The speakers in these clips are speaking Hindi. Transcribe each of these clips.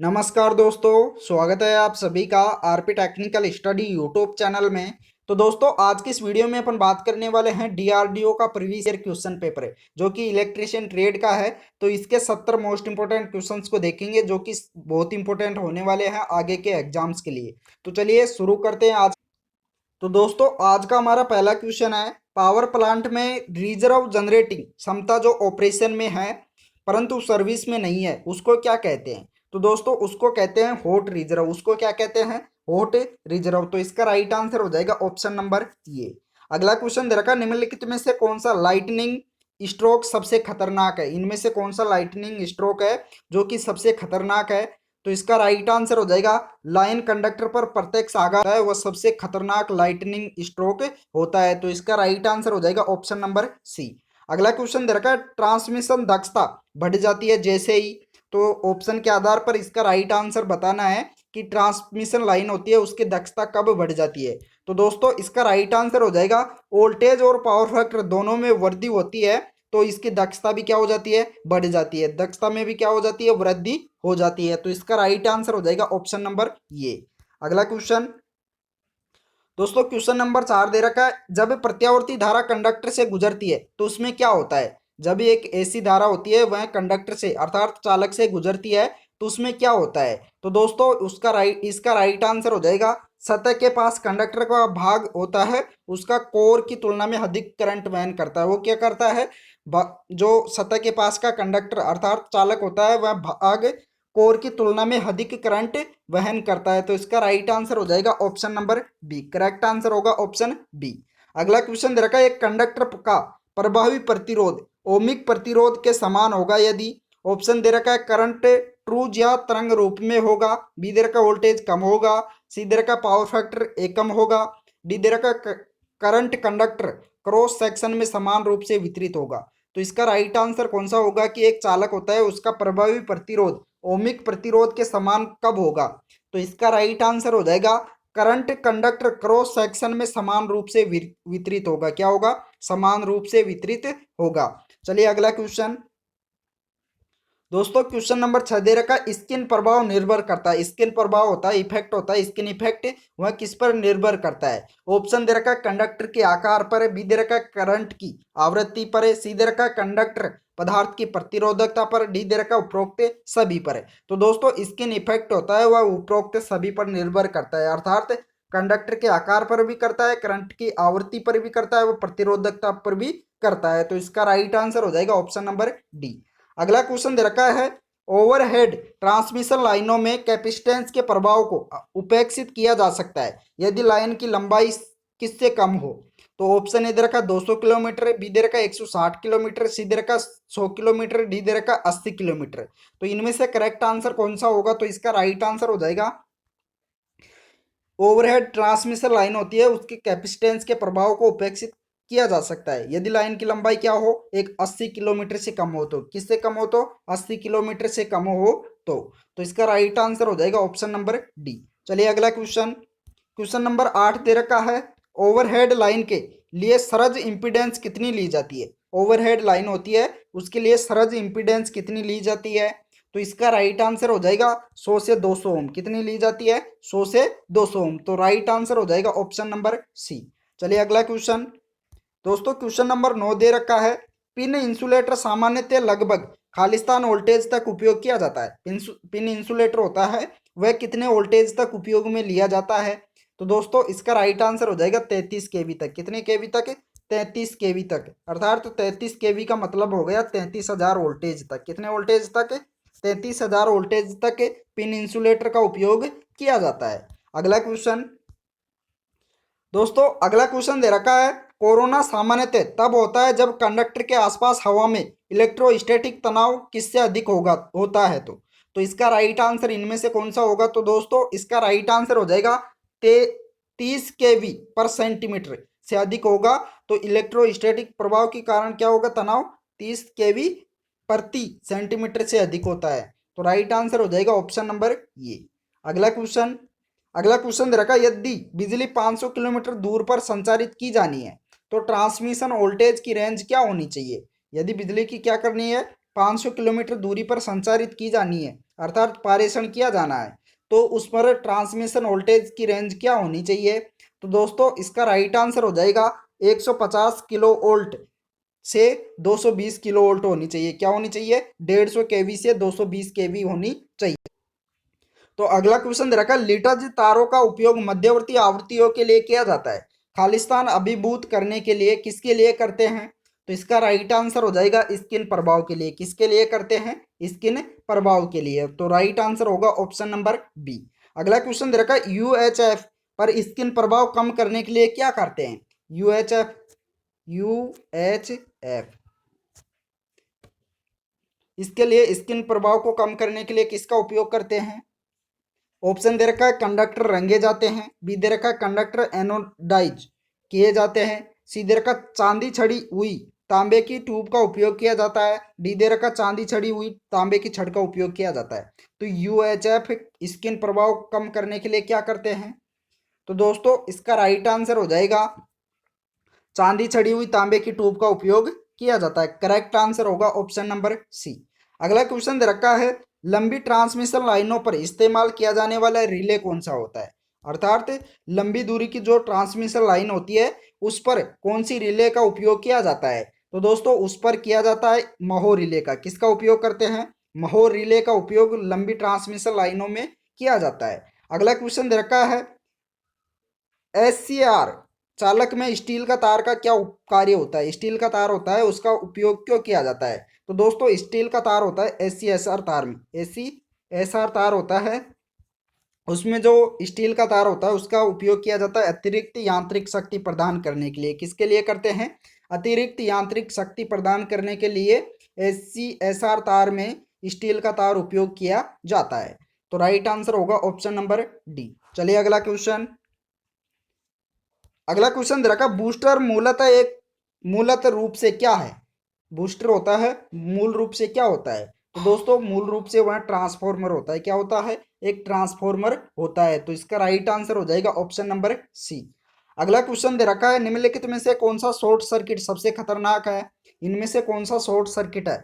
नमस्कार दोस्तों, स्वागत है आप सभी का RP technical study YouTube channel में। तो दोस्तों, आज की इस वीडियो में अपन बात करने वाले हैं डीआरडीओ का प्रीवियस ईयर क्वेश्चन पेपर है जो कि इलेक्ट्रिशियन ट्रेड का है। तो इसके 70 मोस्ट इंपोर्टेंट क्वेश्चंस को देखेंगे जो कि बहुत इंपॉर्टेंट होने वाले हैं आगे के एग्जाम्स के लिए। तो चलिए शुरू करते हैं आज। तो दोस्तों, आज का हमारा पहला क्वेश्चन है, पावर प्लांट में रिजर्व जनरेटिंग क्षमता जो ऑपरेशन में है परंतु सर्विस में नहीं है उसको क्या कहते हैं? तो दोस्तों, उसको कहते हैं हॉट रिजर्व। उसको क्या कहते हैं? Hot reserve. तो इसका राइट आंसर हो जाएगा ऑप्शन नंबर ए। अगला क्वेश्चन दे रखा है, निम्नलिखित में से कौन सा लाइटनिंग स्ट्रोक सबसे खतरनाक है? इनमें से कौन सा लाइटनिंग स्ट्रोक है जो कि सबसे खतरनाक है? तो इसका राइट आंसर हो जाएगा लाइन कंडक्टर पर प्रत्यक्ष आघात है वह सबसे खतरनाक लाइटनिंग स्ट्रोक होता है। तो इसका राइट आंसर हो जाएगा ऑप्शन नंबर सी। अगला क्वेश्चन दे रखा है, ट्रांसमिशन दक्षता बढ़ जाती है जैसे ही। तो ऑप्शन के आधार पर इसका राइट आंसर बताना है कि ट्रांसमिशन लाइन होती है उसकी दक्षता कब बढ़ जाती है। तो दोस्तों, इसका राइट आंसर हो जाएगा वोल्टेज और पावर फैक्टर दोनों में वृद्धि होती है तो इसकी दक्षता भी क्या हो जाती है? बढ़ जाती है। दक्षता में भी क्या हो जाती है? वृद्धि हो जाती है। तो इसका राइट आंसर हो जाएगा ऑप्शन नंबर ये। अगला क्वेश्चन दोस्तों, क्वेश्चन नंबर 4 दे रखा है, जब प्रत्यावर्ती धारा कंडक्टर से गुजरती है तो उसमें क्या होता है? जब एक ऐसी धारा होती है वह कंडक्टर से अर्थात चालक से गुजरती है तो उसमें क्या होता है? तो दोस्तों, इसका राइट आंसर हो जाएगा सतह के पास कंडक्टर का भाग होता है उसका कोर की तुलना में अधिक करंट वहन करता है। वो क्या करता है? जो सतह के पास का कंडक्टर अर्थात चालक होता है वह भाग कोर की तुलना में अधिक करंट वहन करता है। तो इसका राइट आंसर हो जाएगा option number B. Correct answer होगा ऑप्शन बी। अगला क्वेश्चन दे रखा है, एक कंडक्टर का प्रभावी प्रतिरोध ओमिक प्रतिरोध के समान होगा यदि। ऑप्शन दे रखा है, करंट ट्रूज या तरंग रूप में होगा। बी दे रखा वोल्टेज कम होगा। सी दे रखा पावर फैक्टर एकम होगा। डी दे रखा करंट कंडक्टर क्रॉस सेक्शन में समान रूप से वितरित होगा। तो इसका राइट आंसर कौन सा होगा कि एक चालक होता है उसका प्रभावी प्रतिरोध ओमिक प्रतिरोध के समान कब होगा? तो इसका राइट आंसर हो जाएगा करंट कंडक्टर क्रॉस सेक्शन में समान रूप से वितरित होगा। क्या होगा? समान रूप से वितरित होगा। चलिए अगला क्वेश्चन दोस्तों, क्वेश्चन नंबर 6 दे रखा है, स्किन प्रभाव निर्भर करता है। स्किन प्रभाव होता है, इफेक्ट होता है, स्किन इफेक्ट वह किस पर निर्भर करता है? ऑप्शन दे रखा है कंडक्टर के आकार पर। बी दे रखा है करंट की आवृत्ति पर। सी दे रखा है कंडक्टर पदार्थ की प्रतिरोधकता पर। डी दे रखा है उपरोक्त सभी पर। तो दोस्तों, स्किन इफेक्ट होता है वह उपरोक्त सभी पर निर्भर करता है अर्थात कंडक्टर के आकार पर भी करता है, करंट की आवृत्ति पर भी करता है, वह प्रतिरोधकता पर भी करता है। तो इसका राइट आंसर हो जाएगा ऑप्शन नंबर डी। अगला क्वेश्चन दे रखा है, ओवरहेड ट्रांसमिशन लाइनों में कैपेसिटेंस के प्रभाव को उपेक्षित किया जा सकता है यदि लाइन की लंबाई किससे कम हो। तो ऑप्शन ए दे रखा 200 किलोमीटर। बी दे रखा 160 किलोमीटर। सी दे रखा 100 किलोमीटर। डी दे रखा 80 किलोमीटर। तो इनमें से करेक्ट आंसर कौन सा होगा? तो इसका राइट आंसर हो जाएगा ओवरहेड ट्रांसमिशन लाइन होती है उसके कैपेसिटेंस के प्रभाव को उपेक्षित किया जा सकता है यदि लाइन की लंबाई क्या हो? एक 80 किलोमीटर से कम हो। तो किससे कम हो? तो 80 किलोमीटर से कम हो तो इसका राइट आंसर हो जाएगा ऑप्शन नंबर डी। चलिए अगला क्वेश्चन, क्वेश्चन नंबर 8 दे रखा है, ओवरहेड लाइन के लिए सरज इंपीडेंस कितनी ली जाती है? ओवरहेड लाइन होती है उसके लिए सरज इंपीडेंस कितनी ली जाती है? तो इसका राइट आंसर हो जाएगा 100 से 200 ओम। कितनी ली जाती है? 100 से 200 ओम। तो राइट आंसर हो जाएगा ऑप्शन नंबर सी। चलिए अगला क्वेश्चन दोस्तों, क्वेश्चन नंबर 9 दे रखा है, पिन इंसुलेटर सामान्यतः लगभग खालिस्तान वोल्टेज तक उपयोग किया जाता है। पिन इंसुलेटर होता है वह कितने वोल्टेज तक उपयोग में लिया जाता है? तो दोस्तों, इसका राइट आंसर हो जाएगा 33 केवी तक। कितने केवी तक? 33 केवी तक। अर्थात तो 33 केवी का मतलब हो गया 33,000 वोल्टेज तक। कितने वोल्टेज तक? 33,000 वोल्टेज तक पिन इंसुलेटर का उपयोग किया जाता है। अगला क्वेश्चन दोस्तों, अगला क्वेश्चन दे रखा है, कोरोना सामान्यतः तब होता है जब कंडक्टर के आसपास हवा में इलेक्ट्रोस्टैटिक तनाव किससे अधिक होता है। तो इसका राइट आंसर इनमें से कौन सा होगा? तो दोस्तों, इसका राइट आंसर हो जाएगा 30 केवी पर सेंटीमीटर से अधिक होगा। तो इलेक्ट्रोस्टैटिक प्रभाव के कारण क्या होगा? तनाव 30 केवी प्रति सेंटीमीटर से अधिक होता है। तो राइट आंसर हो जाएगा ऑप्शन नंबर ये। अगला क्वेश्चन अगला क्वेश्चन दे रखा, यदि बिजली 500 किलोमीटर दूर पर संचारित की जानी है तो ट्रांसमिशन वोल्टेज की रेंज क्या होनी चाहिए? यदि बिजली की क्या करनी है? 500 किलोमीटर दूरी पर संचारित की जानी है, अर्थात पारेषण किया जाना है, तो उस पर ट्रांसमिशन वोल्टेज की रेंज क्या होनी चाहिए? तो दोस्तों इसका राइट आंसर हो जाएगा 150 किलो वोल्ट से 220 किलो वोल्ट होनी चाहिए। क्या होनी चाहिए? 150 केवी से 220 केवी होनी चाहिए। तो अगला क्वेश्चन दे रखा है, लिटज तारों का उपयोग मध्यवर्ती आवृत्तियों के लिए किया जाता है, खालिस्तान अभिभूत करने के लिए किसके लिए करते हैं? तो इसका राइट आंसर हो जाएगा स्किन प्रभाव के लिए। किसके लिए करते हैं? स्किन प्रभाव के लिए। तो राइट आंसर होगा ऑप्शन नंबर बी। अगला क्वेश्चन दे रखा है, यूएचएफ पर स्किन प्रभाव कम करने के लिए क्या करते हैं? यूएचएफ यूएचएफ इसके लिए स्किन प्रभाव को कम करने के लिए किसका उपयोग करते हैं? ऑप्शन दे रखा है कंडक्टर रंगे जाते हैं, बी दे रखा है कंडक्टर एनोडाइज किए जाते हैं, सी दे रखा चांदी छड़ी हुई तांबे की ट्यूब का उपयोग किया जाता है, डी दे रखा चांदी छड़ी हुई तांबे की छड़ का उपयोग किया जाता है। तो यूएचएफ स्किन प्रभाव कम करने के लिए क्या करते हैं? तो दोस्तों इसका राइट आंसर हो जाएगा चांदी छड़ी हुई तांबे की ट्यूब का उपयोग किया जाता है। करेक्ट आंसर होगा ऑप्शन नंबर सी। अगला क्वेश्चन दे रखा है, लंबी ट्रांसमिशन लाइनों पर इस्तेमाल किया जाने वाला रिले कौन सा होता है? अर्थात लंबी दूरी की जो ट्रांसमिशन लाइन होती है उस पर कौन सी रिले का उपयोग किया जाता है? तो दोस्तों उस पर किया जाता है महो रिले का। किसका उपयोग करते हैं? महो रिले का उपयोग लंबी ट्रांसमिशन लाइनों में किया जाता है। अगला क्वेश्चन दे रखा है, एससीआर चालक में स्टील का तार का क्या कार्य होता है? स्टील का तार होता है उसका उपयोग क्यों किया जाता है? तो दोस्तों स्टील का तार होता है एससीएसआर तार में, एससीएसआर तार होता है उसमें जो स्टील का तार होता है उसका उपयोग किया जाता है अतिरिक्त यांत्रिक शक्ति प्रदान करने के लिए। किसके लिए करते हैं? अतिरिक्त यांत्रिक शक्ति प्रदान करने के लिए एससीएसआर तार में स्टील का तार उपयोग किया जाता है। तो राइट आंसर होगा ऑप्शन नंबर डी। चलिए अगला क्वेश्चन। अगला क्वेश्चन दे रखा, बूस्टर मूलतः रूप से क्या है? बूस्टर होता है मूल रूप से क्या होता है? तो दोस्तों मूल रूप से वह ट्रांसफॉर्मर होता है। क्या होता है? एक ट्रांसफॉर्मर होता है। तो इसका राइट आंसर हो जाएगा ऑप्शन नंबर सी। अगला क्वेश्चन दे रखा है, निम्नलिखित में से कौन सा शॉर्ट सर्किट सबसे खतरनाक है? इनमें से कौन सा शॉर्ट सर्किट है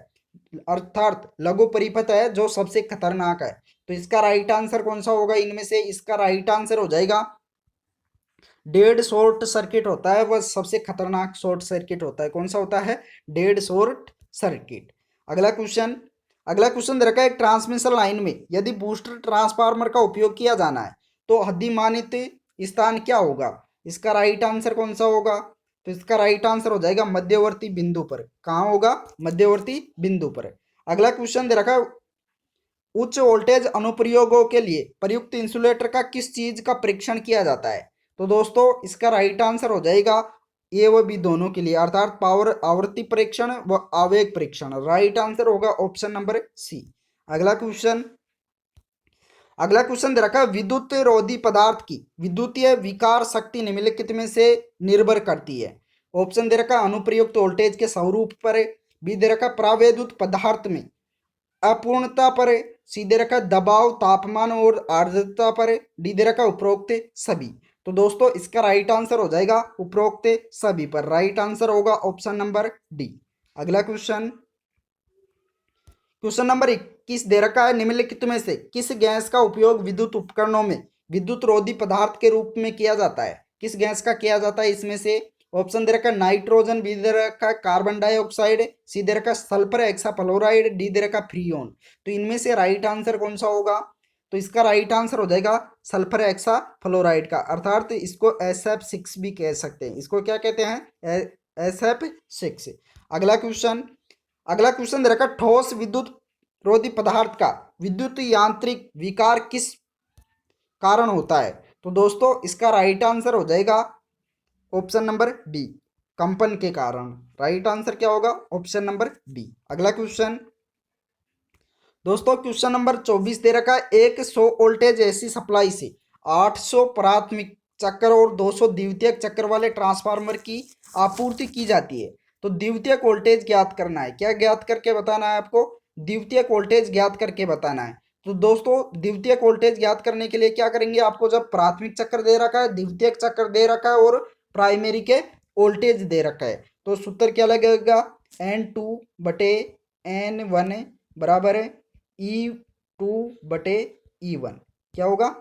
अर्थात लघु परिपथ है जो सबसे खतरनाक है? तो इसका राइट आंसर कौन सा होगा इनमें से? इसका राइट आंसर हो जाएगा डेड शॉर्ट सर्किट होता है, वह सबसे खतरनाक शॉर्ट सर्किट होता है। कौन सा होता है? Dead short circuit. अगला क्वेश्चन दे रखा है, एक ट्रांसमिशन लाइन में यदि बूस्टर ट्रांसफार्मर का उपयोग किया जाना है तो अधिमानित स्थान क्या होगा? इसका राइट आंसर कौन सा होगा? तो इसका राइट आंसर हो जाएगा मध्यवर्ती बिंदु पर। कहाँ होगा? मध्यवर्ती बिंदु पर। अगला क्वेश्चन दे रखा है, उच्च वोल्टेज अनुप्रयोगों के लिए प्रयुक्त इंसुलेटर का किस चीज का परीक्षण किया जाता है? तो दोस्तों इसका राइट आंसर हो जाएगा ए व बी दोनों के लिए, अर्थात पावर आवृत्ति परीक्षण व आवेग परीक्षण। राइट आंसर होगा ऑप्शन नंबर सी। अगला क्वेश्चन दे रखा है, विद्युत रोधी पदार्थ की विद्युतीय विकार शक्ति निम्नलिखित में से निर्भर करती है। ऑप्शन दे रखा है अनुप्रयुक्त वोल्टेज के स्वरूप पर, बी दे रखा प्रावैद्युत पदार्थ में अपूर्णता पर, सी दे रखा दबाव तापमान और आर्द्रता पर, डी दे रखा उपरोक्त सभी। तो दोस्तों इसका राइट आंसर हो जाएगा उपरोक्त सभी पर। राइट आंसर होगा ऑप्शन नंबर डी। अगला क्वेश्चन नंबर 21 दे रखा है, निम्नलिखित में से किस गैस का उपयोग विद्युत उपकरणों में विद्युत रोधी पदार्थ के रूप में किया जाता है? किस गैस का किया जाता है इसमें से? ऑप्शन दे रखा है नाइट्रोजन, बी दे रखा है कार्बन डाइऑक्साइड, सी दे रखा है सल्फर हेक्साफ्लोराइड, डी दे रखा है फ्रीऑन। तो इनमें से राइट आंसर कौन सा होगा? तो इसका राइट आंसर हो जाएगा सल्फर हेक्साफ्लोराइड का, अर्थात इसको SF6 भी कह सकते हैं। इसको क्या कहते हैं? SF6। अगला क्वेश्चन दे रखा, ठोस विद्युत रोधी पदार्थ का विद्युत यांत्रिक विकार किस कारण होता है? तो दोस्तों इसका राइट आंसर हो जाएगा ऑप्शन नंबर डी, कंपन के कारण। राइट आंसर क्या होगा? Option number D. अगला क्वेश्चन दोस्तों क्वेश्चन नंबर 24 दे रखा है, एक 100 वोल्टेज एसी सप्लाई से 800 प्राथमिक चक्र और 200 द्वितीयक चक्र वाले ट्रांसफार्मर की आपूर्ति की जाती है। तो द्वितीयक वोल्टेज ज्ञात करना है। क्या ज्ञात करके बताना है आपको? द्वितीयक वोल्टेज ज्ञात करके बताना है। तो दोस्तों द्वितीयक वोल्टेज ज्ञात करने के लिए क्या करेंगे? आपको जब प्राथमिक चक्र दे रखा है, द्वितीयक चक्र दे रखा है और प्राइमरी के वोल्टेज दे रखा है, तो सूत्र क्या लगेगा? N2 बटे N1 बराबर है E2/E1। क्या होगा?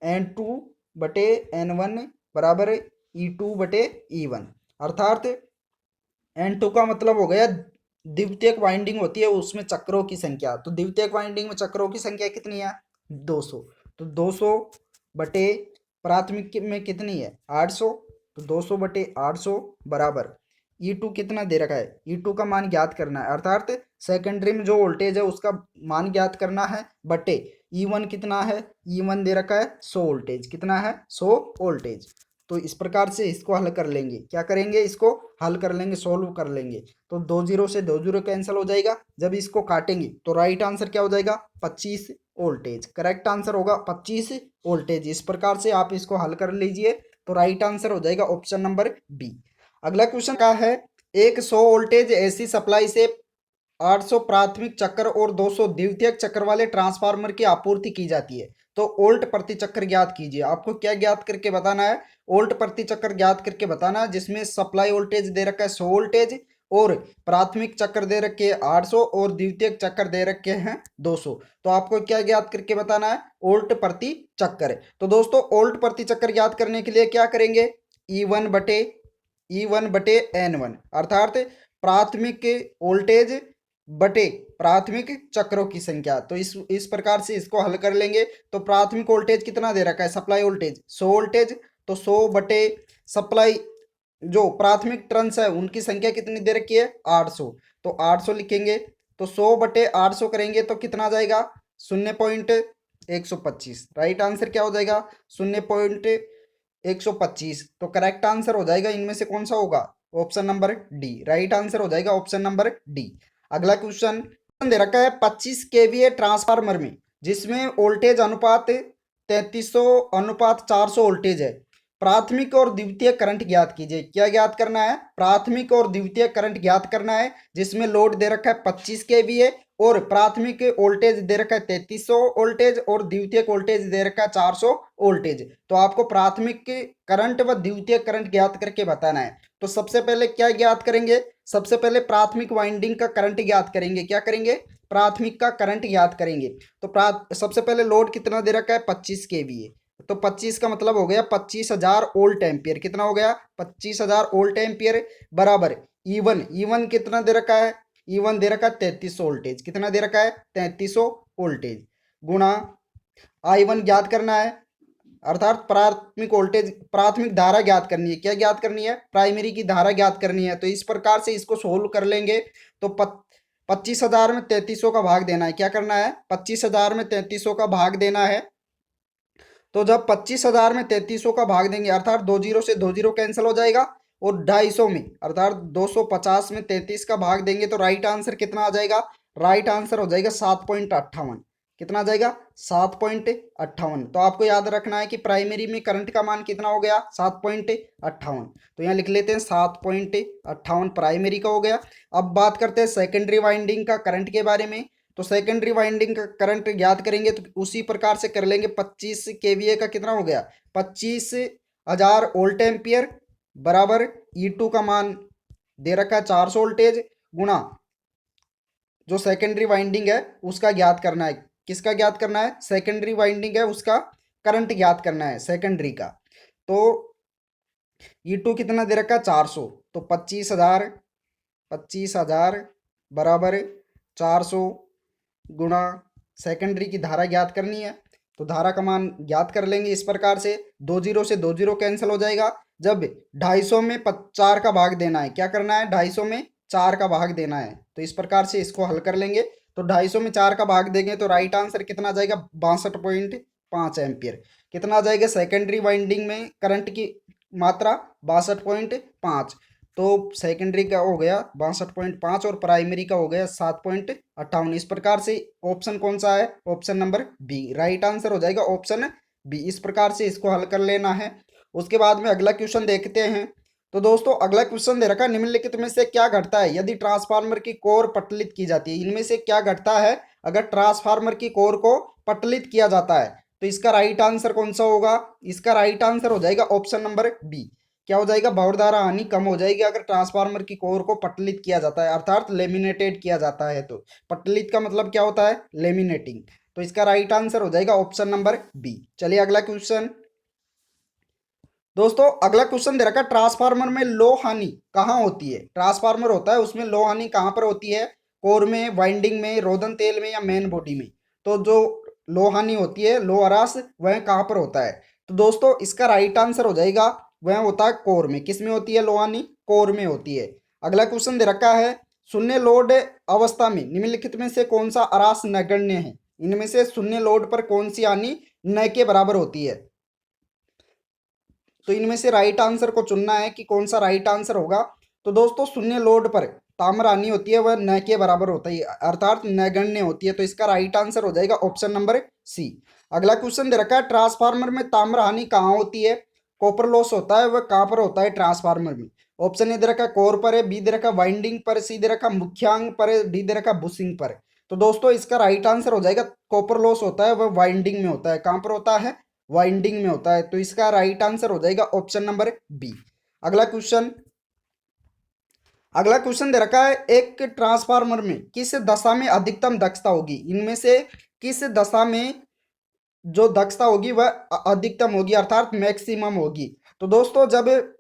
N2/N1 बराबर है E2/E1। अर्थात N2 का मतलब हो गया द्वितीयक वाइंडिंग होती है उसमें चक्रों की संख्या। तो द्वितीयक वाइंडिंग में चक्रों की संख्या कितनी है? 200। तो 200 बटे प्राथमिक में कितनी है? 800। तो 200/800 बराबर E2 कितना दे रखा है? E2 का मान ज्ञात करना है, अर्थात सेकेंडरी में जो वोल्टेज है उसका मान ज्ञात करना है, बटे E1 कितना है? E1 दे रखा है 100 वोल्टेज। कितना है? 100 वोल्टेज। तो इस प्रकार से इसको हल कर लेंगे। क्या करेंगे? इसको हल कर लेंगे, सोल्व कर लेंगे। तो 20 से 20 कैंसिल हो जाएगा। जब इसको काटेंगे तो राइट आंसर क्या हो जाएगा? 25 वोल्टेज। करेक्ट आंसर होगा 25 वोल्टेज। इस प्रकार से आप इसको हल कर लीजिए तो राइट आंसर हो जाएगा ऑप्शन नंबर बी। अगला क्वेश्चन का है, एक 100 वोल्टेज एसी सप्लाई से 800 प्राथमिक चक्र और 200 द्वितीयक चक्र वाले ट्रांसफार्मर की आपूर्ति की जाती है, तो वोल्ट प्रति चक्र ज्ञात कीजिए। आपको क्या ज्ञात करके बताना है? वोल्ट प्रति चक्र ज्ञात करके बताना है, जिसमें सप्लाई वोल्टेज दे रखा है 100 वोल्टेज और प्राथमिक चक्र दे रखे हैं 800 और द्वितीयक चक्र दे रखे हैं 200। तो आपको क्या ज्ञात करके बताना है? वोल्ट प्रति चक्र। तो दोस्तों वोल्ट प्रति चक्र ज्ञात करने के लिए क्या करेंगे? E1/N1 अर्थात प्राथमिक वोल्टेज बटे प्राथमिक चक्रों की संख्या। तो इस प्रकार से इसको हल कर लेंगे। तो प्राथमिक वोल्टेज कितना दे रखा है? Supply voltage 100 voltage. तो 100 बटे सप्लाई जो प्राथमिक टर्न्स है उनकी संख्या कितनी दे रखी है? 800। तो 800 लिखेंगे। तो 100/800 करेंगे तो कितना आ जाएगा? 0.125। राइट आंसर क्या हो जाएगा? 0.125। तो करेक्ट आंसर हो जाएगा इनमें से कौन सा होगा? Option number D. Right answer हो जाएगा ऑप्शन नंबर डी। अगला क्वेश्चन दे रखा है 25 केवीए ट्रांसफार्मर में जिसमें वोल्टेज अनुपात 3300/400 वोल्टेज है, प्राथमिक और द्वितीय करंट ज्ञात कीजिए। क्या ज्ञात करना है? प्राथमिक और द्वितीय करंट ज्ञात करना है, जिसमें लोड दे रखा है 25 केवीए और प्राथमिक वोल्टेज दे रखा है 3300 वोल्टेज और द्वितीय वोल्टेज दे रखा है 400 वोल्टेज। तो आपको प्राथमिक करंट व द्वितीय करंट ज्ञात करके बताना है। तो सबसे पहले क्या ज्ञात करेंगे? सबसे पहले प्राथमिक वाइंडिंग का करंट ज्ञात करेंगे। क्या करेंगे? प्राथमिक का करंट ज्ञात करेंगे। तो सबसे पहले लोड कितना दे रखा है? 25 केवीए। तो 25 का मतलब हो गया 25,000 वोल्ट एम्पियर। कितना हो गया? 25,000 वोल्ट एम्पियर बराबर E1 कितना दे रखा है? E1 दे रखा है 3300 वोल्टेज। कितना दे रखा है? 3300 वोल्टेज गुणा I1 ज्ञात करना है, अर्थात प्राथमिक वोल्टेज प्राथमिक धारा ज्ञात करनी है। क्या ज्ञात करनी है? प्राइमरी की धारा ज्ञात करनी है। तो इस प्रकार से इसको सोल्व कर लेंगे। तो 25,000 में 3300 का भाग देना है। क्या करना है? 25,000 में 3300 का भाग देना है। तो जब 25,000 में 3300 का भाग देंगे अर्थात 20 से 20 कैंसिल हो जाएगा और 250 में अर्थात 250 में 33 का भाग देंगे तो राइट आंसर कितना आ जाएगा? राइट आंसर हो जाएगा 7.58। कितना आ जाएगा? 7.58। तो आपको याद रखना है कि प्राइमरी में करंट का मान कितना हो गया? 7.58। तो यहाँ लिख लेते हैं 7.58 प्राइमरी का हो गया। अब बात करते हैं सेकेंडरी वाइंडिंग का करंट के बारे में। तो सेकेंडरी वाइंडिंग का करंट ज्ञात करेंगे तो उसी प्रकार से कर लेंगे। 25 केवीए का कितना हो गया? 25,000 वोल्ट एम्पियर बराबर E2 का मान दे रखा है 400 वोल्टेज गुणा जो सेकेंडरी वाइंडिंग है उसका ज्ञात करना है। किसका ज्ञात करना है? सेकेंडरी वाइंडिंग है उसका करंट ज्ञात करना है सेकेंडरी का। तो E2 कितना दे रखा है? 400। तो 25,000 बराबर 400 गुणा सेकेंडरी की धारा ज्ञात करनी है। तो धारा का मान ज्ञात कर लेंगे इस प्रकार से। 20 से 20 कैंसिल हो जाएगा। जब 250 में 4 का भाग देना है। क्या करना है? 250 में 4 का भाग देना है। तो इस प्रकार से इसको हल कर लेंगे। तो 250 में 4 का भाग देंगे तो राइट आंसर कितना आ जाएगा? 62.5 एम्पियर। कितना आ जाएगा? सेकेंडरी वाइंडिंग में करंट की मात्रा 62.5। तो सेकेंडरी का हो गया 62.5 और प्राइमरी का हो गया 7.58। इस प्रकार से ऑप्शन कौन सा है? Option number B. Right answer हो जाएगा ऑप्शन बी। इस प्रकार से इसको हल कर लेना है। उसके बाद में अगला क्वेश्चन देखते हैं। तो दोस्तों अगला क्वेश्चन दे रखा है, निम्नलिखित में से क्या घटता है यदि ट्रांसफार्मर की कोर पटलित की जाती है? इनमें से क्या घटता है अगर ट्रांसफार्मर की कोर को पटलित किया जाता है? तो इसका राइट आंसर कौन सा होगा? इसका राइट आंसर हो जाएगा ऑप्शन नंबर बी। क्या हो जाएगा, भंवर धारा हानि कम हो जाएगी अगर ट्रांसफार्मर की कोर को पटलित किया जाता है, अर्थात लेमिनेटेड किया जाता है। तो पटलित का मतलब क्या होता है, लेमिनेटिंग। तो इसका राइट आंसर हो जाएगा ऑप्शन नंबर बी। चलिए अगला क्वेश्चन। दोस्तों अगला क्वेश्चन दे रखा है, ट्रांसफार्मर में लो हानि कहाँ होती है। ट्रांसफार्मर होता है उसमें लो हानि कहाँ पर होती है, कोर में, वाइंडिंग में, रोधन तेल में या मेन बॉडी में। तो जो लो हानि होती है, लो ह्रास, वह कहाँ पर होता है। तो दोस्तों इसका राइट आंसर हो जाएगा, वह होता है कोर में। किस में होती है लो हानि, कोर में होती है। अगला क्वेश्चन दे रखा है, शून्य लोड अवस्था में निम्नलिखित में से कौन सा ह्रास नगण्य है। इनमें से शून्य लोड पर कौन सी हानि न के बराबर होती है। तो इनमें से राइट आंसर को चुनना है कि कौन सा राइट आंसर होगा। तो दोस्तों शून्य लोड पर ताम्र हानि होती है, वह न के बराबर होता है, अर्थात नगण्य होती है। तो इसका राइट आंसर हो जाएगा ऑप्शन नंबर सी। अगला क्वेश्चन दे रखा है, ट्रांसफार्मर में ताम्र हानि कहाँ होती है, कॉपर लॉस होता है, वह कहाँ पर होता है ट्रांसफार्मर में। ऑप्शन ए दे रखा कोर पर है, बी दे रखा वाइंडिंग पर, सी दे रखा मुख्यांग पर, डी दे रखा बुशिंग पर। तो दोस्तों इसका राइट आंसर हो जाएगा, कॉपर लॉस होता है वह वाइंडिंग में होता है। कहाँ पर होता है, वाइंडिंग में होता है। तो इसका राइट आंसर हो जाएगा ऑप्शन नंबर बी। अगला क्वेश्चन। अगला क्वेश्चन दे रखा है, एक ट्रांसफार्मर में किस दशा में अधिकतम दक्षता होगी। इनमें से किस दशा में जो दक्षता होगी वह अधिकतम होगी, अर्थात मैक्सिमम होगी। तो दोस्तों जब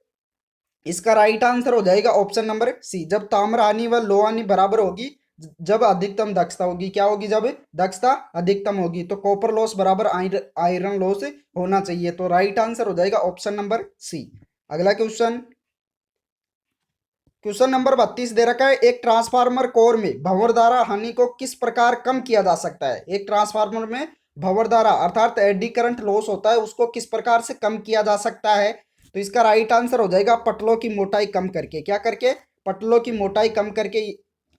इसका राइट आंसर हो जाएगा ऑप्शन नंबर सी, जब ताम्र हानि व लो हानि बराबर होगी, जब अधिकतम दक्षता होगी। क्या होगी, जब दक्षता अधिकतम होगी। तो कॉपर लॉस बराबर आयरन लॉस होना चाहिए। तो राइट आंसर हो जाएगा ऑप्शन नंबर सी। अगला क्वेश्चन। क्वेश्चन नंबर 32 दे रखा है, एक ट्रांसफार्मर कोर में भंवर धारा हानि को किस प्रकार कम किया जा सकता है। एक ट्रांसफार्मर में भंवर धारा अर्थात एडी करंट लॉस होता है, उसको किस प्रकार से कम किया जा सकता है। तो इसका राइट आंसर हो जाएगा पटलों की मोटाई कम करके। क्या करके, पटलों की मोटाई कम करके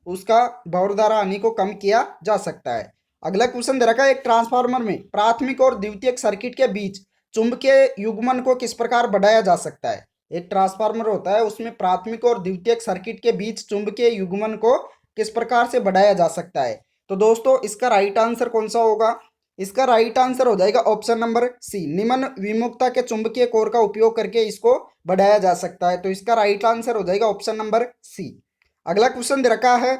उसका भंवर धारा हानि को कम किया जा सकता है। अगला क्वेश्चन दे रखा है, एक ट्रांसफार्मर में प्राथमिक और द्वितीयक सर्किट के बीच चुंबकीय युग्मन को किस प्रकार बढ़ाया जा सकता है। एक ट्रांसफार्मर होता है उसमें प्राथमिक और द्वितीयक सर्किट के बीच चुंबकीय युग्मन को किस प्रकार से बढ़ाया जा सकता है। तो दोस्तों इसका राइट आंसर कौन सा होगा, इसका राइट आंसर हो जाएगा ऑप्शन नंबर सी, निम्न विमुक्ता के चुंबकीय कोर का उपयोग करके इसको बढ़ाया जा सकता है। तो इसका राइट आंसर हो जाएगा ऑप्शन नंबर सी। अगला क्वेश्चन दे रखा है,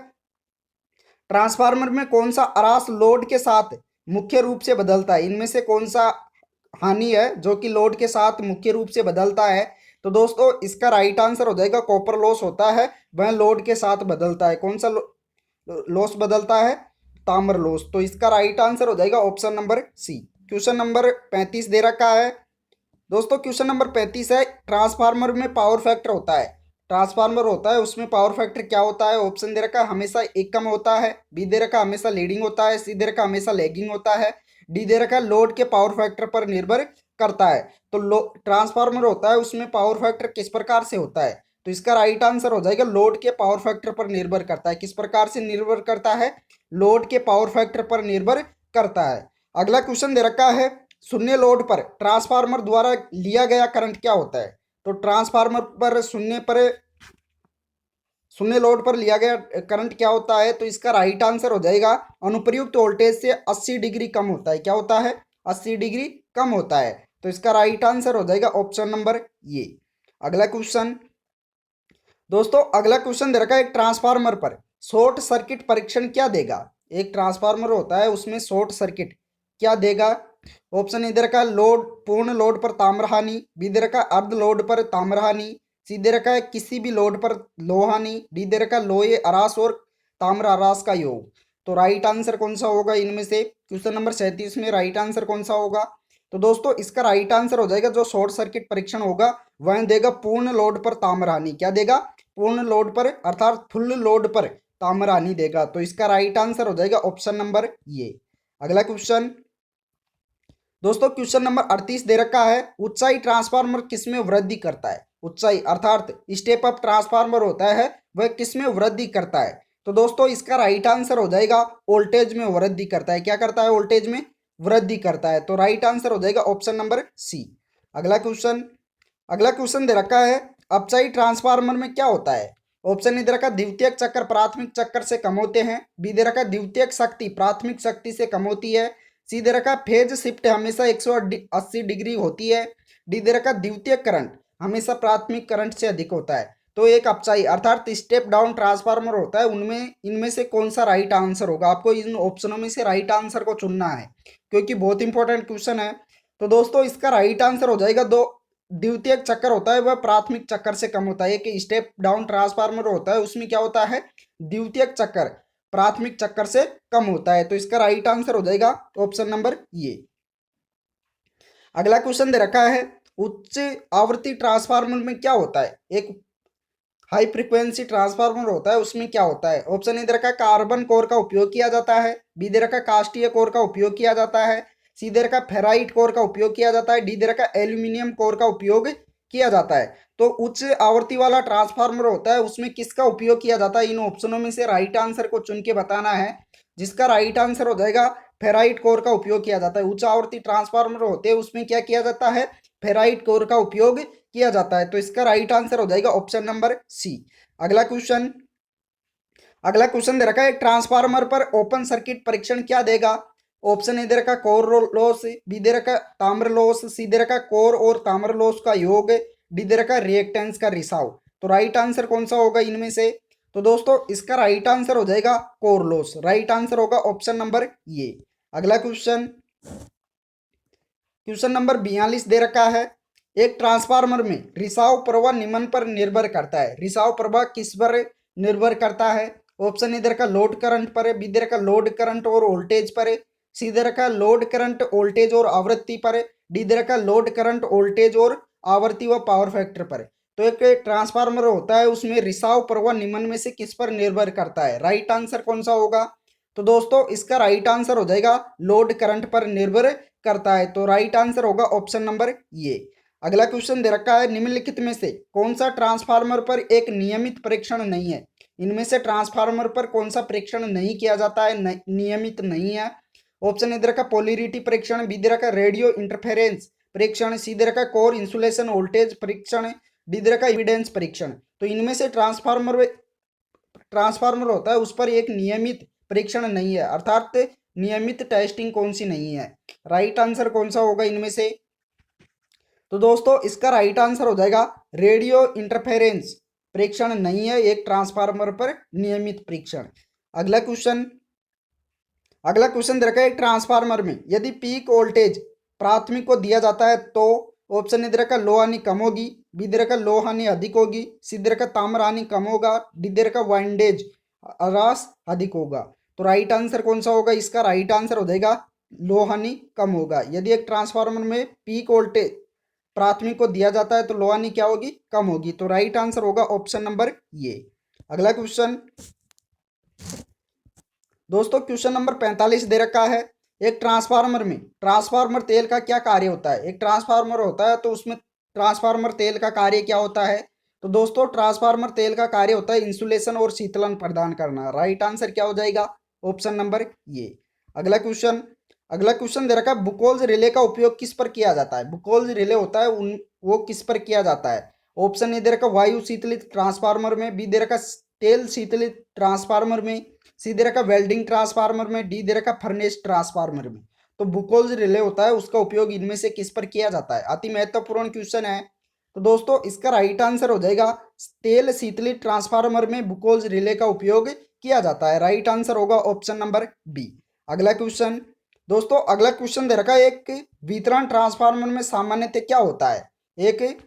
ट्रांसफार्मर में कौन सा ह्रास लोड के साथ मुख्य रूप से बदलता है। इनमें से कौन सा हानि है जो कि लोड के साथ मुख्य रूप से बदलता है। तो दोस्तों इसका राइट आंसर हो जाएगा कॉपर लॉस होता है, वह लोड के साथ बदलता है। कौन सा लॉस बदलता है, ताम्र लॉस। तो इसका राइट आंसर हो जाएगा option number C. Question number 35 दे रखा है। दोस्तों क्वेश्चन नंबर 35 है, ट्रांसफार्मर में पावर फैक्टर होता है। ट्रांसफार्मर होता है उसमें पावर फैक्टर क्या होता है। ऑप्शन दे रखा है हमेशा एक कम होता है, बी दे रखा है हमेशा लीडिंग होता है, सी दे रखा है हमेशा लैगिंग होता है, डी दे रखा है लोड के पावर फैक्टर पर निर्भर करता है। तो ट्रांसफार्मर होता है उसमें पावर फैक्टर किस प्रकार से होता है। तो इसका राइट आंसर हो जाएगा लोड के पावर फैक्टर पर निर्भर करता है। किस प्रकार से निर्भर करता है, लोड के पावर फैक्टर पर निर्भर करता है। अगला क्वेश्चन दे रखा है, शून्य लोड पर ट्रांसफार्मर द्वारा लिया गया करंट क्या होता है। तो ट्रांसफार्मर पर शून्य लोड पर लिया गया करंट क्या होता है। तो इसका राइट आंसर हो जाएगा अनुप्रयुक्त वोल्टेज से 80 डिग्री कम होता है। क्या होता है, 80 डिग्री कम होता है। तो इसका राइट आंसर हो जाएगा ऑप्शन नंबर ये। अगला क्वेश्चन। दोस्तों अगला क्वेश्चन दे रखा है, एक ट्रांसफार्मर पर शॉर्ट सर्किट परीक्षण क्या देगा। एक ट्रांसफार्मर होता है उसमें शॉर्ट सर्किट क्या देगा। ऑप्शन ए दे रखा है लोड, पूर्ण लोड पर ताम्र हानि, बी दे रखा है अर्ध लोड पर ताम्र हानि, सी दे रखा है किसी भी लोड पर लो हानि, डी दे रखा है लोहे अरास और ताम्र अरास का योग। तो राइट आंसर कौन सा होगा इनमें से, क्वेश्चन नंबर 37 में राइट आंसर कौन सा होगा। तो दोस्तों इसका राइट आंसर हो जाएगा, जो शॉर्ट सर्किट परीक्षण होगा वह देगा पूर्ण लोड पर ताम्र हानि। क्या देगा, पूर्ण लोड पर अर्थात फुल लोड पर ताम्र हानि देगा। तो इसका राइट आंसर हो जाएगा ऑप्शन नंबर ये। अगला क्वेश्चन। दोस्तों क्वेश्चन नंबर 38 दे रखा है, ऊंचाई ट्रांसफार्मर किसमें वृद्धि करता है। ऊंचाई अर्थात स्टेप अप ट्रांसफार्मर होता है वह किसमें वृद्धि करता है। तो दोस्तों इसका राइट आंसर हो जाएगा वोल्टेज में वृद्धि करता है। क्या करता है, वोल्टेज में वृद्धि करता है। तो राइट आंसर हो जाएगा ऑप्शन नंबर सी। अगला क्वेश्चन। अगला क्वेश्चन दे रखा है, अपचाई ट्रांसफार्मर में क्या होता है। ऑप्शन ए दे रखा द्वितीयक चक्कर प्राथमिक चक्कर से कम होते हैं, बी दे रखा द्वितीयक शक्ति प्राथमिक शक्ति से कम होती है, सी दे रखा फेज शिफ्ट हमेशा 180 डिग्री होती है, डी दे रखा द्वितीयक करंट हमेशा प्राथमिक करंट से अधिक होता है। तो एक अपचाई अर्थात स्टेप डाउन ट्रांसफार्मर होता है, उनमें इनमें से कौन सा राइट आंसर होगा, आपको इन ऑप्शनों में से राइट आंसर को चुनना है क्योंकि बहुत इंपॉर्टेंट क्वेश्चन है। तो दोस्तों इसका राइट आंसर हो जाएगा दो, द्वितीयक चक्कर होता है वह प्राथमिक चक्कर से कम होता है। एक स्टेप डाउन ट्रांसफार्मर होता है उसमें क्या होता है, द्वितीयक चक्कर प्राथमिक चक्कर से कम होता है। तो इसका राइट आंसर हो जाएगा ऑप्शन नंबर ये। अगला क्वेश्चन दे रखा है, उच्च आवृत्ति ट्रांसफार्मर में क्या होता है। एक हाई फ्रीक्वेंसी ट्रांसफार्मर होता है उसमें क्या होता है। ऑप्शन ए दे रखा है कार्बन कोर का उपयोग किया जाता है, बी दे रखा है कास्टीय कोर का उपयोग किया जाता है, सी दे रखा है फेराइट कोर का उपयोग किया जाता है, डी दे रखा है एल्यूमिनियम कोर का उपयोग किया जाता है। तो उच्च आवृत्ति वाला ट्रांसफार्मर होता है उसमें किसका उपयोग किया जाता है, इन ऑप्शनों में से राइट आंसर को चुन के बताना है। जिसका राइट आंसर हो जाएगा फेराइट कोर का उपयोग किया जाता है। उच्च आवृत्ति ट्रांसफार्मर होते हैं उसमें क्या किया जाता है, फेराइट कोर का उपयोग किया जाता है। तो इसका राइट आंसर हो जाएगा ऑप्शन नंबर सी। अगला क्वेश्चन, अगला क्वेश्चन दे रखा है ट्रांसफार्मर पर ओपन सर्किट परीक्षण क्या देगा। ऑप्शन ए दे रखा कोर लॉस, बी दे रखा ताम्र लॉस, सी दे रखा कोर और ताम्र लॉस का योग, डी दे रखा रिएक्टेंस का रिसाव। तो राइट आंसर कौन सा होगा इनमें से। तो दोस्तों इसका राइट आंसर हो जाएगा कोर लॉस, राइट आंसर होगा ऑप्शन नंबर ये। अगला क्वेश्चन, क्वेश्चन नंबर 42 दे रखा है, एक ट्रांसफार्मर में रिसाव प्रवाह निम्न पर निर्भर करता है। रिसाव प्रवाह किस पर निर्भर करता है। ऑप्शन ए दे रखा लोड करंट पर है, बी दे रखा लोड करंट और वोल्टेज पर है, सी दे रखा लोड करंट वोल्टेज और आवृत्ति पर है, डी दे रखा लोड करंट वोल्टेज और आवृत्ति व पावर फैक्टर पर है। तो एक ट्रांसफार्मर होता है उसमें रिसाव प्रवाह निम्न में से किस पर निर्भर करता है, राइट आंसर कौन सा होगा। तो दोस्तों इसका राइट आंसर हो जाएगा लोड करंट पर निर्भर करता है। तो राइट आंसर होगा ऑप्शन नंबर ये। अगला क्वेश्चन दे रखा है, निम्नलिखित में से कौन सा ट्रांसफार्मर पर एक नियमित परीक्षण नहीं है। इनमें से ट्रांसफार्मर पर कौन सा परीक्षण नहीं किया जाता है, नियमित नहीं है। ऑप्शन ए दे रखा पोलैरिटी परीक्षण, बी दे रखा रेडियो इंटरफेरेंस परीक्षण, सी दे रखा कोर इंसुलेशन वोल्टेज परीक्षण, डी दे रखा एविडेंस परीक्षण। तो इनमें से ट्रांसफार्मर होता है उस पर एक नियमित परीक्षण नहीं है, अर्थात नियमित टेस्टिंग कौन सी नहीं है, राइट आंसर कौन सा होगा इनमें से। तो दोस्तों इसका राइट आंसर हो जाएगा रेडियो इंटरफेरेंस परीक्षण नहीं है एक ट्रांसफार्मर पर नियमित परीक्षण। अगला क्वेश्चन, अगला क्वेश्चन दे रखा है ट्रांसफार्मर में यदि पीक वोल्टेज प्राथमिक को दिया जाता है तो ऑप्शन ए दे रखा लो हानि कम होगी, बी दे रखा लो हानि अधिक होगी, सी दे रखा ताम्र हानि कम होगा, डी दे रखा वाइंडेज ह्रास अधिक होगा। तो राइट आंसर कौन सा होगा इसका, राइट आंसर हो जाएगा लो हानि कम होगा। यदि एक ट्रांसफार्मर में पीक वोल्टेज प्राथमिक को दिया जाता है तो लो हानि क्या होगी, कम होगी। तो राइट आंसर होगा ऑप्शन नंबर ये। अगला क्वेश्चन, दोस्तों क्वेश्चन नंबर 45 दे रखा है, एक ट्रांसफार्मर में ट्रांसफार्मर तेल का क्या कार्य होता है। एक ट्रांसफार्मर होता है तो उसमें ट्रांसफार्मर तेल का कार्य क्या होता है। तो दोस्तों ट्रांसफार्मर तेल का कार्य होता है इंसुलेशन और शीतलन प्रदान करना। राइट आंसर क्या हो जाएगा, ऑप्शन नंबर ये। अगला क्वेश्चन, अगला क्वेश्चन दे रखा है बुकोल्स रिले का उपयोग किस पर किया जाता है। बुकोल्स रिले होता है वो किस पर किया जाता है। ऑप्शन ए दे रखा वायु शीतलित ट्रांसफार्मर में, बी दे रखा तेल शीतलित ट्रांसफार्मर में, सी दे रखा वेल्डिंग ट्रांसफार्मर में, डी दे रखा फर्नेस ट्रांसफार्मर में। तो बुकोल्स रिले होता है उसका उपयोग इनमें से किस पर किया जाता है, अति महत्वपूर्ण क्वेश्चन है। तो दोस्तों इसका राइट आंसर हो जाएगा तेल शीतलित ट्रांसफार्मर में बुकोल्स रिले का उपयोग किया जाता है। राइट आंसर होगा ऑप्शन नंबर बी। अगला क्वेश्चन, दोस्तों अगला क्वेश्चन दे रखा है, एक वितरण ट्रांसफार्मर में सामान्यतः क्या होता है। एक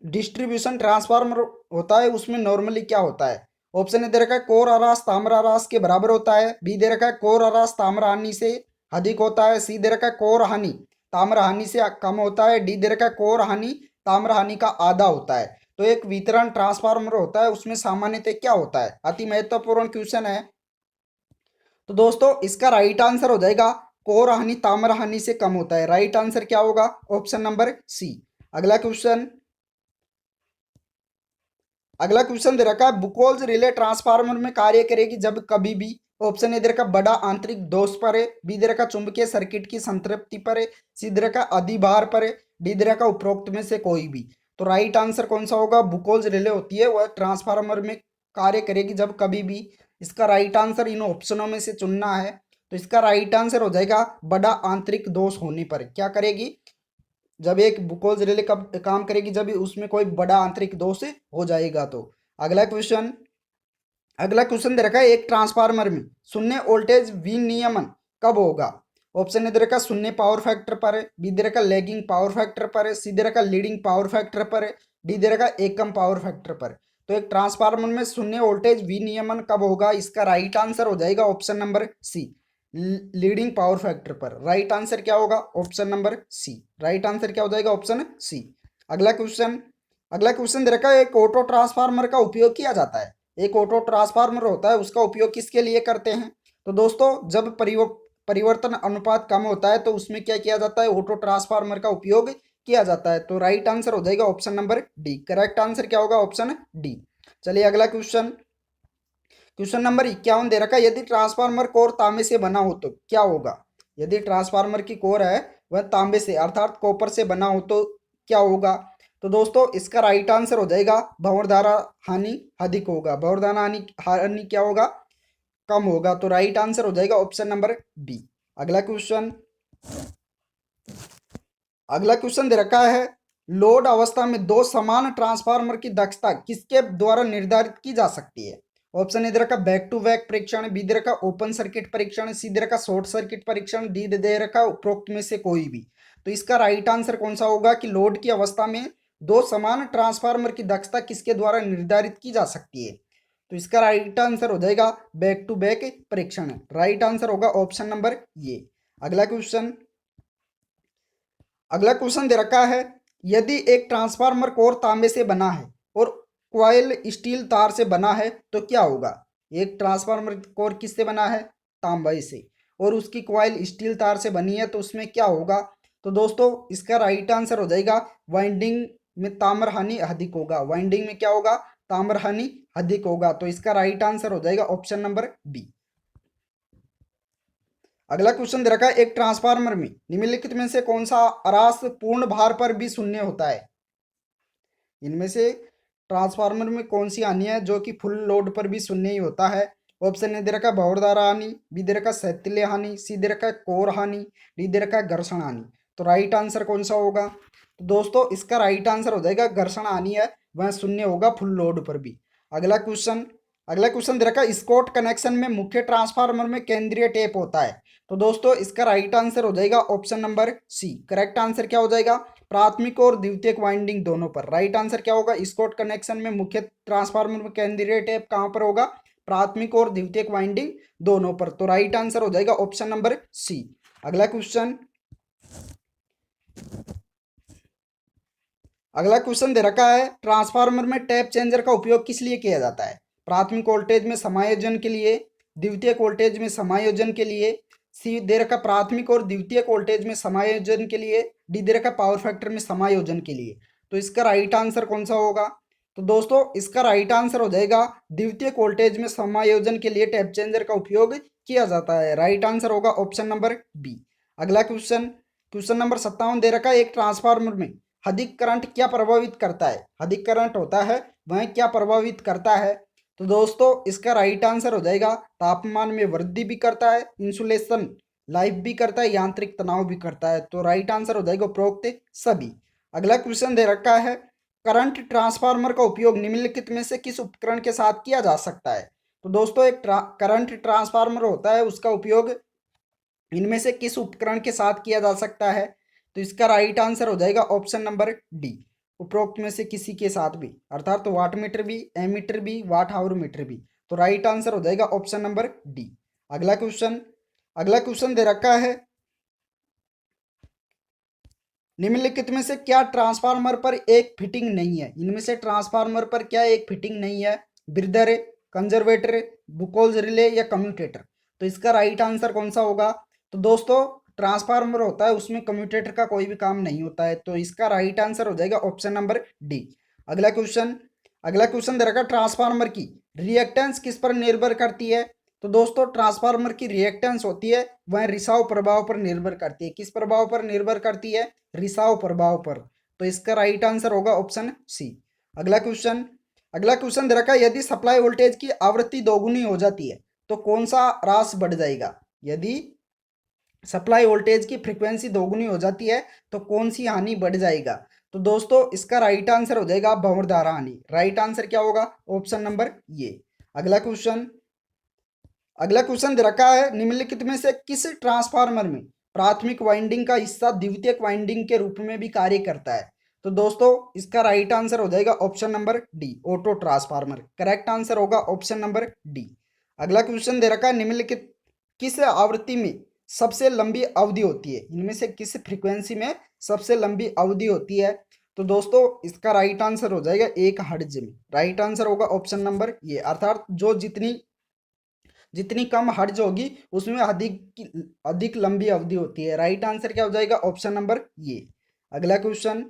डिस्ट्रीब्यूशन ट्रांसफार्मर होता है उसमें नॉर्मली क्या होता है। ऑप्शन ए दे रखा है कोर ह्रास ताम्र ह्रास के बराबर होता है, बी दे रखा है कोर ह्रास ताम्र हानि से अधिक होता है, सी दे रखा है कोर हानि ताम्र हानि से कम होता है, डी दे रखा है कोर हानि ताम्र हानि का आधा होता है। तो एक वितरण ट्रांसफार्मर होता है उसमें सामान्यतः क्या होता है, अति महत्वपूर्ण क्वेश्चन है। तो दोस्तों इसका राइट आंसर हो जाएगा कोर हानि ताम्र हानि से कम होता है। राइट आंसर क्या होगा, ऑप्शन नंबर सी। अगला क्वेश्चन, अगला क्वेश्चन दे रखा है बुकोल्स रिले ट्रांसफार्मर में कार्य करेगी जब कभी भी। ऑप्शन ए दे रखा बड़ा आंतरिक दोष पर है, बी दे रखा चुंबकीय सर्किट की संतृप्ति पर है, सी दे रखा अधिभार पर है, डी दे रखा उपरोक्त में से कोई भी। तो राइट आंसर कौन सा होगा, बुकोल्स रिले होती है वह ट्रांसफार्मर में कार्य करेगी जब कभी भी। इसका राइट आंसर इन ऑप्शनों में से चुनना है। तो इसका राइट आंसर हो जाएगा बड़ा आंतरिक दोष होने पर क्या करेगी, जब एक बुकोल्स रिले कब काम करेगी, जब उसमें कोई बड़ा आंतरिक दोष हो जाएगा। तो अगला क्वेश्चन, अगला क्वेश्चन दे रखा है एक ट्रांसफार्मर में शून्य वोल्टेज विनियमन कब होगा। ऑप्शन ए दे रखा शून्य पावर फैक्टर पर है, बी दे रखा लेगिंग पावर फैक्टर पर है, सी दे रखा लीडिंग पावर फैक्टर पर है, डी दे रखा एकम पावर फैक्टर पर। तो एक ट्रांसफार्मर में शून्य वोल्टेज विनियमन कब होगा, इसका राइट आंसर हो जाएगा option number C, leading power factor पर। राइट आंसर क्या होगा, option number C. Right answer क्या हो जाएगा, ऑप्शन सी। अगला क्वेश्चन, अगला क्वेश्चन दे रखा है एक ऑटो ट्रांसफार्मर का उपयोग किया जाता है। एक ऑटो ट्रांसफार्मर होता है, उसका उपयोग किसके लिए करते हैं। तो दोस्तों जब परिवर्तन अनुपात कम होता है तो उसमें क्या किया जाता है, ऑटो ट्रांसफार्मर का उपयोग किया जाता है। तो राइट आंसर हो जाएगा option number D. Correct answer क्या होगा, ऑप्शन डी। चलिए अगला क्वेश्चन, क्वेश्चन नंबर 51 दे रखा है यदि ट्रांसफार्मर कोर तांबे से बना हो तो क्या होगा। यदि ट्रांसफार्मर की कोर है वह तांबे से अर्थात कॉपर से बना हो तो क्या होगा। तो दोस्तों इसका राइट आंसर हो जाएगा भंवरधारा हानि अधिक होगा, भंवरधारा हानि हानि क्या होगा, कम होगा। तो राइट आंसर हो जाएगा ऑप्शन नंबर बी। अगला क्वेश्चन, अगला क्वेश्चन दे रखा है लोड अवस्था में दो समान ट्रांसफार्मर की दक्षता किसके द्वारा निर्धारित की जा सकती है। ऑप्शन ए दे रखा बैक टू बैक परीक्षण, बी दे रखा ओपन सर्किट परीक्षण, सी दे रखा शॉर्ट सर्किट परीक्षण, डी दे रखा उपरोक्त में से कोई भी। तो इसका राइट आंसर कौन सा होगा कि लोड की अवस्था में दो समान ट्रांसफार्मर की दक्षता किसके द्वारा निर्धारित की जा सकती है। तो इसका राइट आंसर हो जाएगा बैक टू बैक परीक्षण। राइट आंसर होगा ऑप्शन नंबर ये। अगला क्वेश्चन, अगला क्वेश्चन दे रखा है यदि एक ट्रांसफार्मर कोर तांबे से बना है और क्वाइल स्टील तार से बना है तो क्या होगा। एक ट्रांसफार्मर कोर किससे बना है, तांबे से, और उसकी क्वाइल स्टील तार से बनी है तो उसमें क्या होगा। तो दोस्तों इसका राइट आंसर हो जाएगा वाइंडिंग में ताम्र हानि अधिक होगा। वाइंडिंग में क्या होगा, ताम्र हानि अधिक होगा। तो इसका राइट आंसर हो जाएगा ऑप्शन नंबर बी। अगला क्वेश्चन दे रखा है एक ट्रांसफार्मर में निम्नलिखित में से कौन सा अरास पूर्ण भार पर भी शून्य होता है। इनमें से ट्रांसफार्मर में कौन सी हानि है जो कि फुल लोड पर भी शून्य ही होता है। ऑप्शन ए दे रखा भंवरधारा हानि, बी दे रखा शैथिल्य हानि, सी दे रखा कोर हानि, डी दे रखा घर्षण हानि। तो राइट आंसर कौन सा होगा। तो दोस्तों इसका राइट आंसर हो जाएगा घर्षण हानि है वह शून्य होगा फुल लोड पर भी। अगला क्वेश्चन, अगला क्वेश्चन दे रखा है स्कॉट कनेक्शन में मुख्य ट्रांसफार्मर में केंद्रीय टेप होता है। तो दोस्तों इसका राइट आंसर हो जाएगा option number C. Correct answer क्या हो जाएगा, प्राथमिक और द्वितीयक वाइंडिंग दोनों पर। राइट आंसर क्या होगा, स्कॉट कनेक्शन में मुख्य ट्रांसफार्मर में केंद्रीय टेप कहां पर होगा, प्राथमिक और द्वितीयक वाइंडिंग दोनों पर। तो राइट आंसर हो जाएगा ऑप्शन नंबर सी। अगला क्वेश्चन, अगला क्वेश्चन दे रखा है ट्रांसफार्मर में टैप चेंजर का उपयोग किस लिए किया जाता है। प्राथमिक वोल्टेज में समायोजन के लिए, द्वितीयक वोल्टेज में समायोजन के लिए, सी दे रखा प्राथमिक और द्वितीयक वोल्टेज में समायोजन के लिए, डी दे रखा पावर फैक्टर में समायोजन के लिए। तो इसका राइट आंसर कौन सा होगा। तो दोस्तों इसका राइट आंसर हो जाएगा द्वितीयक वोल्टेज में समायोजन के लिए टैप चेंजर का उपयोग किया जाता है। राइट आंसर होगा ऑप्शन नंबर बी। अगला क्वेश्चन, क्वेश्चन नंबर 57 दे रखा है एक ट्रांसफार्मर में अधिक करंट क्या प्रभावित करता है। अधिक करंट होता है वह क्या प्रभावित करता है। तो दोस्तों इसका राइट आंसर हो जाएगा तापमान में वृद्धि भी करता है, इंसुलेशन लाइफ भी करता है, यांत्रिक तनाव भी करता है। तो राइट आंसर हो जाएगा उपरोक्त सभी। अगला क्वेश्चन दे रखा है करंट ट्रांसफार्मर का उपयोग निम्नलिखित में से किस उपकरण के साथ किया जा सकता है। तो दोस्तों एक करंट ट्रांसफार्मर होता है उसका उपयोग इनमें से किस उपकरण के साथ किया जा सकता है। तो इसका राइट आंसर हो जाएगा ऑप्शन नंबर डी, उपरोक्त में से किसी के साथ भी, अर्थात तो वाट मीटर भी, एमीटर भी, वाट आवर मीटर भी। तो राइट आंसर हो जाएगा ऑप्शन नंबर डी। अगला क्वेश्चन, अगला क्वेश्चन दे रखा है निम्नलिखित में से क्या ट्रांसफार्मर पर एक फिटिंग नहीं है। इनमें से ट्रांसफार्मर पर क्या एक फिटिंग नहीं है, ब्रीदर, कंजर्वेटर, बुकोल्स रिले या कम्यूटेटर। तो इसका राइट आंसर कौन सा होगा। तो दोस्तों ट्रांसफार्मर होता है उसमें कम्यूटेटर का कोई भी काम नहीं होता है। तो इसका राइट आंसर हो जाएगा ऑप्शन नंबर डी। अगला क्वेश्चन, अगला क्वेश्चन दे रखा ट्रांसफार्मर की रिएक्टेंस किस पर निर्भर करती है। तो दोस्तों ट्रांसफार्मर की रिएक्टेंस होती है वह रिसाव प्रभाव पर निर्भर करती है। किस प्रभाव पर निर्भर करती है, रिसाव प्रभाव पर। तो इसका राइट आंसर होगा ऑप्शन सी। अगला क्वेश्चन, अगला क्वेश्चन दे रखा है यदि सप्लाई वोल्टेज की आवृत्ति दोगुनी हो जाती है तो कौन सा रास बढ़ जाएगा। यदि सप्लाई वोल्टेज की फ्रीक्वेंसी दोगुनी हो जाती है तो कौन सी हानि बढ़ जाएगा? तो दोस्तों इसका राइट आंसर हो जाएगा भंवर धारा हानि। राइट आंसर क्या होगा? ऑप्शन नंबर ये। अगला क्वेश्चन, अगला क्वेश्चन दे रखा है, निम्नलिखित में से किस ट्रांसफार्मर में प्राथमिक वाइंडिंग का हिस्सा द्वितीयक वाइंडिंग के रूप में भी कार्य करता है? तो दोस्तों इसका राइट आंसर हो जाएगा option number D, auto transformer. Correct answer होगा ऑप्शन नंबर डी। अगला क्वेश्चन दे रखा है, निम्नलिखित किस आवृत्ति में सबसे लंबी अवधि होती है? इनमें से किस फ्रीक्वेंसी में सबसे लंबी अवधि होती है? तो दोस्तों इसका राइट आंसर हो जाएगा 1 हर्ट्ज में। राइट आंसर होगा ऑप्शन नंबर ये, अर्थात जो जितनी जितनी कम हर्ट्ज होगी उसमें अधिक अधिक लंबी अवधि होती है। राइट आंसर क्या हो जाएगा? ऑप्शन नंबर ये। अगला क्वेश्चन,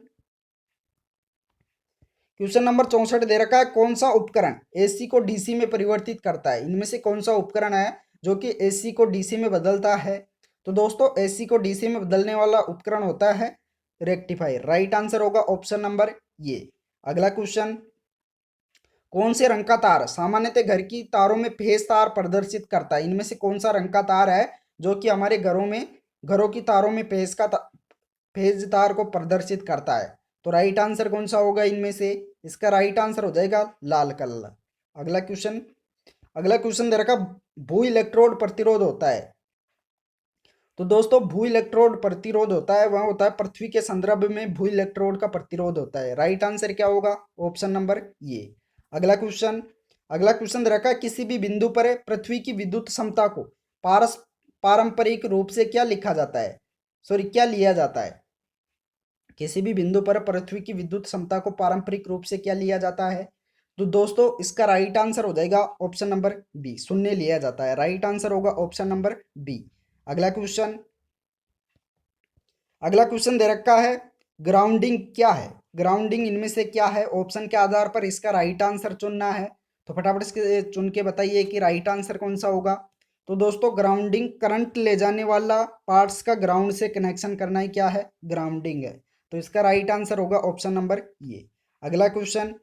क्वेश्चन नंबर 64 दे रखा है, कौन सा उपकरण एसी को डीसी में परिवर्तित करता है? इनमें से कौन सा उपकरण है जो कि एसी को डीसी में बदलता है? तो दोस्तों एसी को डीसी में बदलने वाला उपकरण होता है रेक्टिफायर। राइट आंसर होगा ऑप्शन नंबर ये। अगला क्वेश्चन, कौन से रंग का तार सामान्यतः घर की तारों में फेज तार प्रदर्शित करता है? इनमें से कौन सा रंग का तार है जो कि हमारे घरों की तारों में फेज तार को प्रदर्शित करता है? तो राइट आंसर कौन सा होगा इनमें से? इसका राइट आंसर हो जाएगा लाल कलर। अगला क्वेश्चन, अगला क्वेश्चन दे रखा, भू इलेक्ट्रोड प्रतिरोध होता है। तो दोस्तों भू इलेक्ट्रोड प्रतिरोध होता है वह होता है पृथ्वी के संदर्भ में भू इलेक्ट्रोड का प्रतिरोध होता है। राइट आंसर क्या होगा? ऑप्शन नंबर ये। अगला क्वेश्चन, अगला क्वेश्चन दे रखा है, किसी भी बिंदु पर पृथ्वी की विद्युत क्षमता को पारंपरिक रूप से क्या लिखा जाता है? सॉरी, क्या लिया जाता है? किसी भी बिंदु पर पृथ्वी की विद्युत क्षमता को पारंपरिक रूप से क्या लिया जाता है? तो दोस्तों इसका राइट आंसर हो जाएगा ऑप्शन नंबर बी, शून्य लिया जाता है। राइट आंसर होगा ऑप्शन नंबर बी। अगला क्वेश्चन, अगला क्वेश्चन दे रखा है, ग्राउंडिंग क्या है? ग्राउंडिंग इनमें से क्या है? ऑप्शन के आधार पर इसका राइट आंसर चुनना है। तो फटाफट इसके चुन के बताइए कि राइट आंसर कौन सा होगा। तो दोस्तों ग्राउंडिंग करंट ले जाने वाला पार्ट्स का ग्राउंड से कनेक्शन करना ही क्या है? ग्राउंडिंग है। तो इसका राइट आंसर होगा ऑप्शन नंबर ये। अगला क्वेश्चन,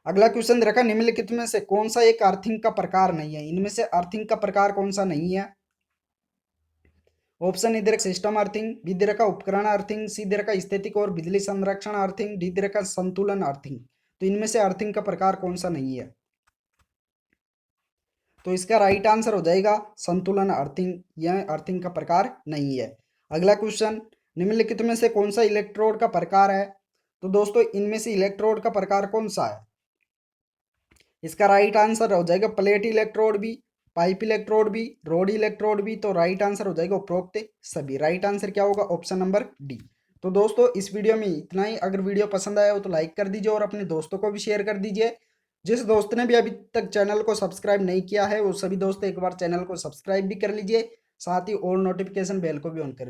अगला क्वेश्चन दे रखा, निम्नलिखित में से कौन सा एक अर्थिंग का प्रकार नहीं है? इनमें से अर्थिंग का प्रकार कौन सा नहीं है? ऑप्शन इधर सिस्टम अर्थिंग, बी दे रखा उपकरण अर्थिंग, सी दे रखा स्थितिक और बिजली संरक्षण अर्थिंग, डी दे रखा संतुलन अर्थिंग। तो इनमें से अर्थिंग का प्रकार कौन सा नहीं है? तो इसका राइट आंसर हो जाएगा संतुलन अर्थिंग। यह अर्थिंग का प्रकार नहीं है। अगला क्वेश्चन, निम्नलिखित में से कौन सा इलेक्ट्रोड का प्रकार है? तो दोस्तों इनमें से इलेक्ट्रोड का प्रकार कौन सा है? इसका राइट आंसर हो जाएगा प्लेट इलेक्ट्रोड भी, पाइप इलेक्ट्रोड भी, रोड इलेक्ट्रोड भी। तो राइट आंसर हो जाएगा उपरोक्त सभी। राइट आंसर क्या होगा? Option number D. तो दोस्तों इस वीडियो में इतना ही। अगर वीडियो पसंद आया हो तो लाइक कर दीजिए और अपने दोस्तों को भी शेयर कर दीजिए। जिस दोस्त ने भी अभी तक चैनल को सब्सक्राइब नहीं किया है वो सभी दोस्त एक बार चैनल को सब्सक्राइब भी कर लीजिए, साथ ही और नोटिफिकेशन बेल को भी ऑन कर लीजिए।